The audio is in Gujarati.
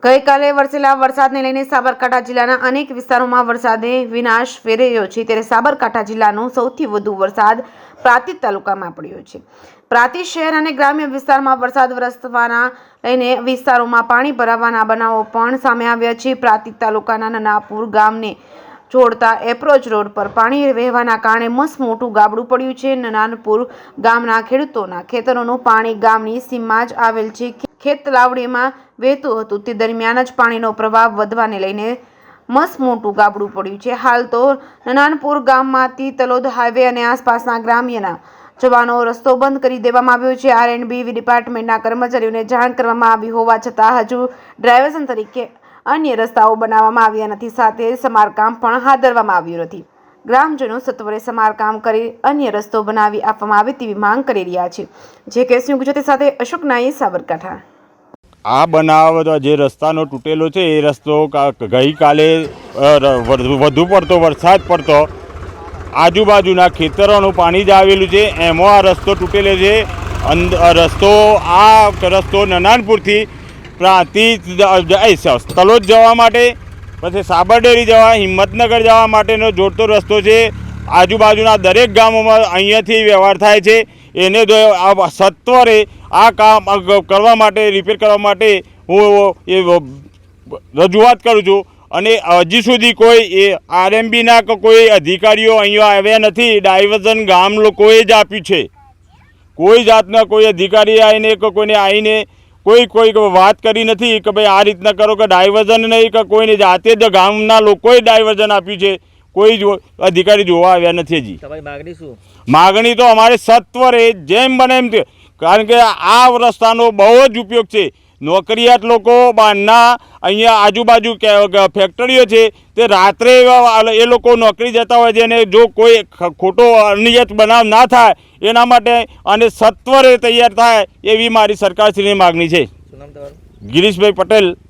ગઈકાલે વરસેલા વરસાદને લઈને સાબરકાંઠા જિલ્લાના અનેક વિસ્તારોમાં વરસાદે વિનાશ વેર્યો છે, ત્યારે સાબરકાંઠા જિલ્લાનો સૌથી વધુ વરસાદ પ્રાંતિજ તાલુકામાં પડ્યો છે। પ્રાંતિજ શહેર અને ગ્રામ્ય વિસ્તારમાં વરસાદ વરસવાના લઈને વિસ્તારોમાં પાણી ભરાવાના બનાવો પણ સામે આવ્યા છે। પ્રાંતિજ તાલુકાના નનાપુર ગામને જોડતા એપ્રોચ રોડ પર પાણી વહેવાના કારણે મસ્ત મોટું ગાબડું પડ્યું છે। નનાપુર ગામના ખેડૂતોના ખેતરોનું પાણી ગામની સીમમાં જ આવેલ છે ખેતલાવડીમાં વહેતું હતું, તે દરમિયાન જ પાણીનો પ્રવાહ વધવાને લઈને મસ્ત મોટું ગાબડું પડ્યું છે। હાલ તો નનાપુર ગામમાંથી તલોદ હાઈવે અને આસપાસના ગ્રામ્યના જવાનો રસ્તો બંધ કરી દેવામાં આવ્યો છે। R&B ડિપાર્ટમેન્ટના કર્મચારીઓને જાણ કરવામાં આવી હોવા છતાં હજુ ડાયવર્ઝન તરીકે અન્ય રસ્તાઓ બનાવવામાં આવ્યા નથી, સાથે સમારકામ પણ હાથ ધરવામાં આવ્યું નથી। ગ્રામજનો સત્વરે સમારકામ કરી અન્ય રસ્તો બનાવી આપવામાં આવે તેવી માંગ કરી રહ્યા છે। જે કેસ ન્યૂઝ ગુજરાતી સાથે અશોક નાઈ, સાબરકાંઠા। આ બનાવ જે રસ્તાનો તૂટેલો છે એ રસ્તો ગઈકાલે વધુ પડતો વરસાદ પડતો આજુબાજુના ખેતરોનું પાણી જ આવેલું છે, એમાં આ રસ્તો તૂટેલો છે। રસ્તો નનાનપુરથી પ્રાંતિજ તલોદ જવા માટે, પછી સાબરડેરી જવા, હિંમતનગર જવા માટેનો જોડતો રસ્તો છે। આજુબાજુના દરેક ગામોમાં અહીંયાથી વ્યવહાર થાય છે। એને સત્વરે આ કામ કરવા માટે, રિપેર કરવા માટે હું રજૂઆત કરું છું। અને હજી સુધી કોઈ RMBના કોઈ અધિકારીઓ અહીંયા આવ્યા નથી। ડાયવર્ઝન ગામ લોકોએ જ આપ્યું છે। કોઈ જાતના કોઈ અધિકારી આવીને કે કોઈને આવીને કોઈ વાત કરી નથી કે ભાઈ આ રીતના કરો, કે ડાયવર્ઝન નહીં, કે કોઈને જાતે જ ગામના લોકોએ ડાયવર્ઝન આપ્યું છે। કોઈ અધિકારી જોવા આવ્યા નથી હજી। તમારી માગણી શું? માગણી તો અમારે સત્વરે જેમ બને એમ, કારણ કે આ રસ્તાનો બહુ જ ઉપયોગ છે। નોકરિયાત લોકો બહારના અહીંયા આજુબાજુ ફેક્ટરીઓ છે, તે રાત્રે એ લોકો નોકરી જતા હોય છે, અને જો કોઈ ખોટો અનિયત બનાવ ના થાય એના માટે અને સત્વરે તૈયાર થાય એવી મારી સરકારશ્રીની માગણી છે। શું નામ તમારું? ગિરીશભાઈ પટેલ।